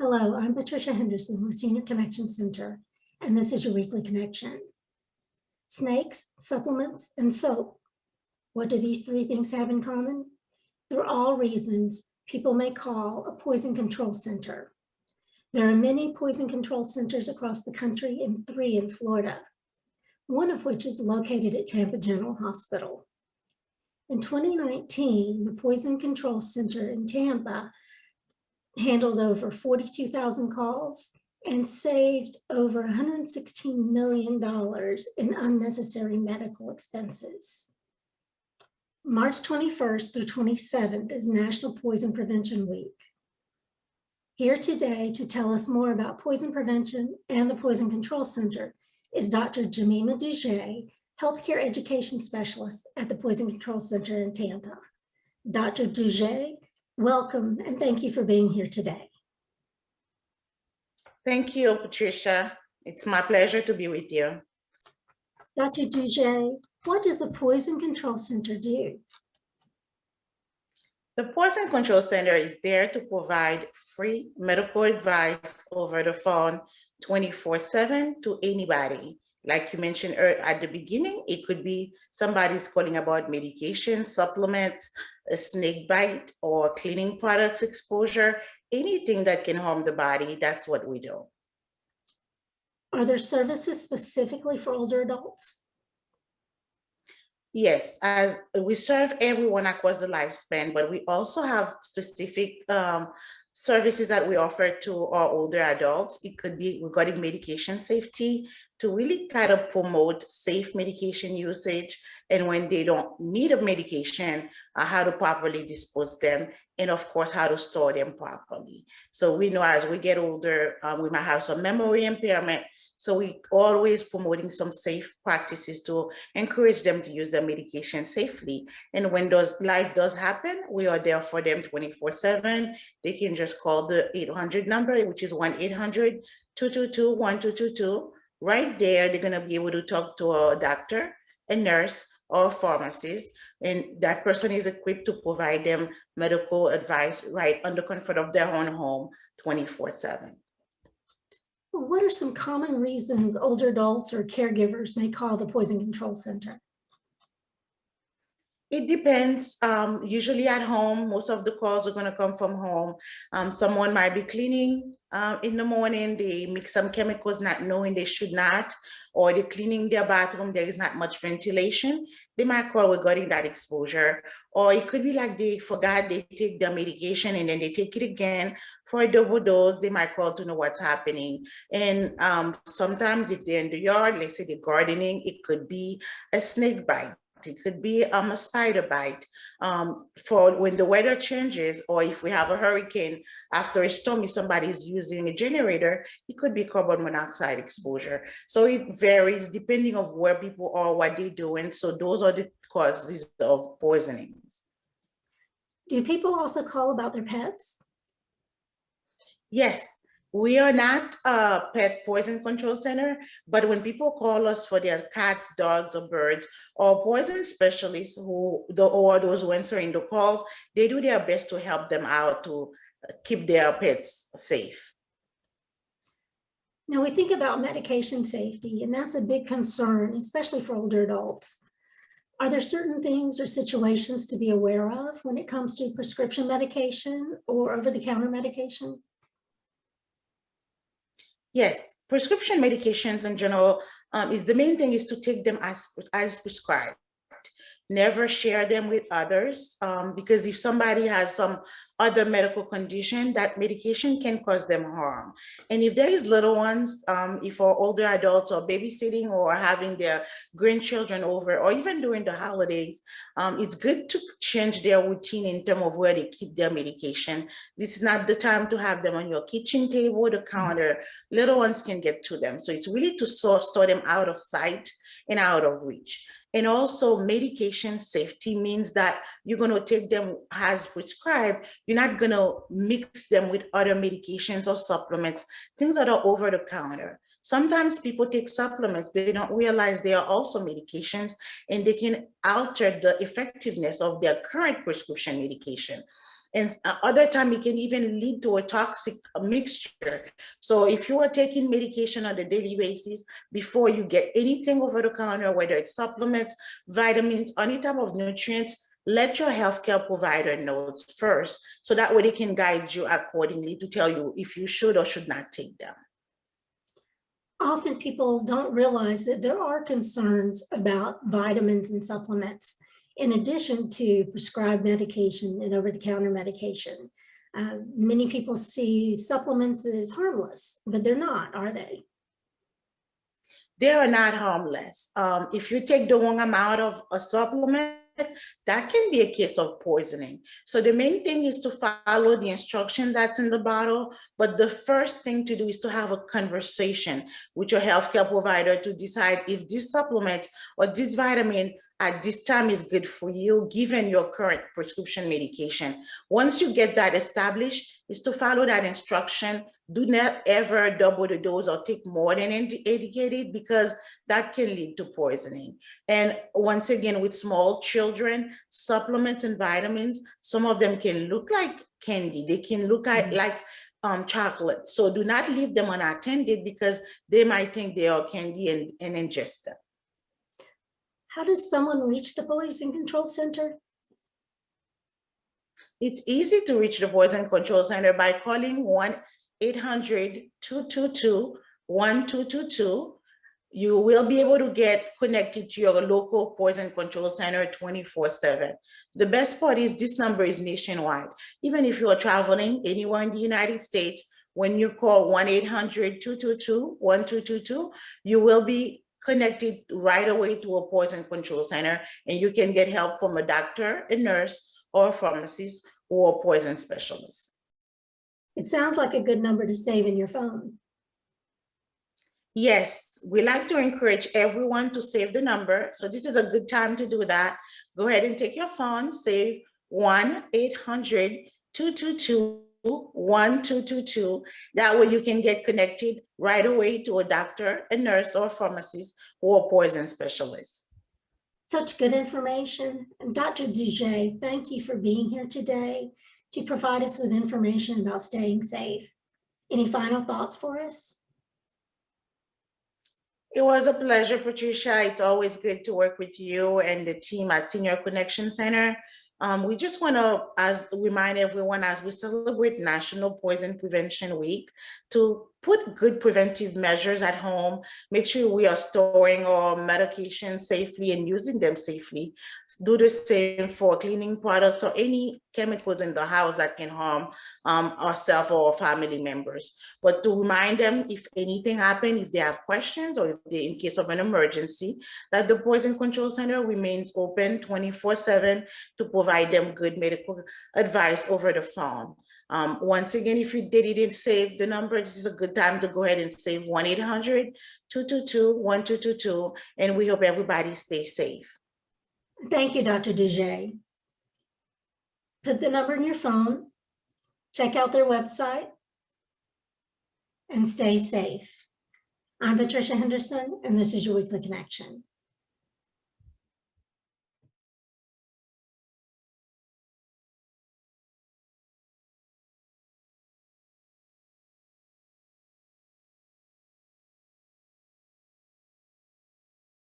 Hello, I'm Patricia Henderson with Senior Connection Center, and this is your weekly connection. Snakes, supplements, and soap. What do these three things have in common? They're all reasons people may call a poison control center. There are many poison control centers across the country and 3 in Florida, one of which is located at Tampa General Hospital. In 2019, the Poison Control Center in Tampa handled over 42,000 calls and saved over $116 million in unnecessary medical expenses. March 21st through 27th is National Poison Prevention Week. Here today to tell us more about poison prevention and the Poison Control Center is Dr. Jemima Dougé, Healthcare Education Specialist at the Poison Control Center in Tampa. Dr. Dougé, welcome and thank you for being here today. Thank you, Patricia. It's my pleasure to be with you. Dr. Dougé, what does the Poison Control Center do? The Poison Control Center is there to provide free medical advice over the phone 24/7 to anybody. Like you mentioned at the beginning, it could be somebody's calling about medication, supplements, a snake bite, or cleaning products exposure, anything that can harm the body. That's what we do. Are there services specifically for older adults? Yes, as we serve everyone across the lifespan, but we also have specific services that we offer to our older adults. It could be regarding medication safety to really kind of promote safe medication usage, and when they don't need a medication, how to properly dispose them, and of course, how to store them properly. So we know as we get older, we might have some memory impairment. So we always promoting some safe practices to encourage them to use their medication safely. And when life does happen, we are there for them 24/7. They can just call the 800 number, which is 1-800-222-1222. Right there, they're gonna be able to talk to a doctor, a nurse, or a pharmacist, and that person is equipped to provide them medical advice right under comfort of their own home 24/7. What are some common reasons older adults or caregivers may call the Poison Control Center? It depends. Usually at home, most of the calls are going to come from home. Someone might be cleaning in the morning. They mix some chemicals not knowing they should not, or they're cleaning their bathroom. There is not much ventilation. They might call regarding that exposure. Or it could be like they forgot they take their medication and then they take it again for a double dose. They might call to know what's happening. And sometimes if they're in the yard, let's say they're gardening, it could be a snake bite. It could be a spider bite. For when the weather changes, or if we have a hurricane after a storm, if somebody's using a generator, it could be carbon monoxide exposure. So it varies depending on where people are, what they're doing. So those are the causes of poisonings. Do people also call about their pets? Yes. We are not a pet poison control center, but when people call us for their cats, dogs, or birds, or poison specialists or those who answering the calls, they do their best to help them out to keep their pets safe. Now we think about medication safety, and that's a big concern, especially for older adults. Are there certain things or situations to be aware of when it comes to prescription medication or over-the-counter medication? Yes, prescription medications in general, is the main thing is to take them as prescribed. Never share them with others, because if somebody has some other medical condition, that medication can cause them harm. And if there is little ones, if our older adults are babysitting or having their grandchildren over, or even during the holidays, it's good to change their routine in terms of where they keep their medication. This is not the time to have them on your kitchen table, the counter. Little ones can get to them. So it's really to store them out of sight and out of reach. And also medication safety means that you're going to take them as prescribed. You're not going to mix them with other medications or supplements, things that are over the counter. Sometimes people take supplements, they don't realize they are also medications, and they can alter the effectiveness of their current prescription medication. And other time it can even lead to a toxic mixture. So if you are taking medication on a daily basis, before you get anything over the counter, whether it's supplements, vitamins, any type of nutrients, let your healthcare provider know first, so that way they can guide you accordingly to tell you if you should or should not take them. Often people don't realize that there are concerns about vitamins and supplements, in addition to prescribed medication and over-the-counter medication. Many people see supplements as harmless, but they're not, are they? They are not harmless. If you take the wrong amount of a supplement, that can be a case of poisoning. So the main thing is to follow the instruction that's in the bottle, but the first thing to do is to have a conversation with your healthcare provider to decide if this supplement or this vitamin at this time is good for you, given your current prescription medication. Once you get that established, is to follow that instruction. Do not ever double the dose or take more than indicated, because that can lead to poisoning. And once again, with small children, supplements and vitamins, some of them can look like candy. They can look like chocolate. So do not leave them unattended, because they might think they are candy and ingest them. How does someone reach the Poison Control Center? It's easy to reach the Poison Control Center by calling 1-800-222-1222. You will be able to get connected to your local Poison Control Center 24/7. The best part is this number is nationwide. Even if you are traveling anywhere in the United States, when you call 1-800-222-1222, you will be connected right away to a Poison Control Center, and you can get help from a doctor, a nurse, or a pharmacist, or a poison specialist. It sounds like a good number to save in your phone. Yes, we like to encourage everyone to save the number. So this is a good time to do that. Go ahead and take your phone, save 1-800-222-1222. That way you can get connected right away to a doctor, a nurse, or a pharmacist, or a poison specialist. Such good information. And Dr. Dougé, thank you for being here today to provide us with information about staying safe. Any final thoughts for us? It was a pleasure, Patricia. It's always good to work with you and the team at Senior Connection Center. We just want to remind everyone, as we celebrate National Poison Prevention Week, to put good preventive measures at home. Make sure we are storing our medications safely and using them safely. Do the same for cleaning products or any chemicals in the house that can harm ourselves or our family members. But to remind them, if anything happens, if they have questions, or if they, in case of an emergency, that the Poison Control Center remains open 24/7 to provide them good medical advice over the phone. Once again, if you didn't save the number, this is a good time to go ahead and save 1-800-222-1222, and we hope everybody stays safe. Thank you, Dr. Dougé. Put the number in your phone, check out their website, and stay safe. I'm Patricia Henderson, and this is your Weekly Connection.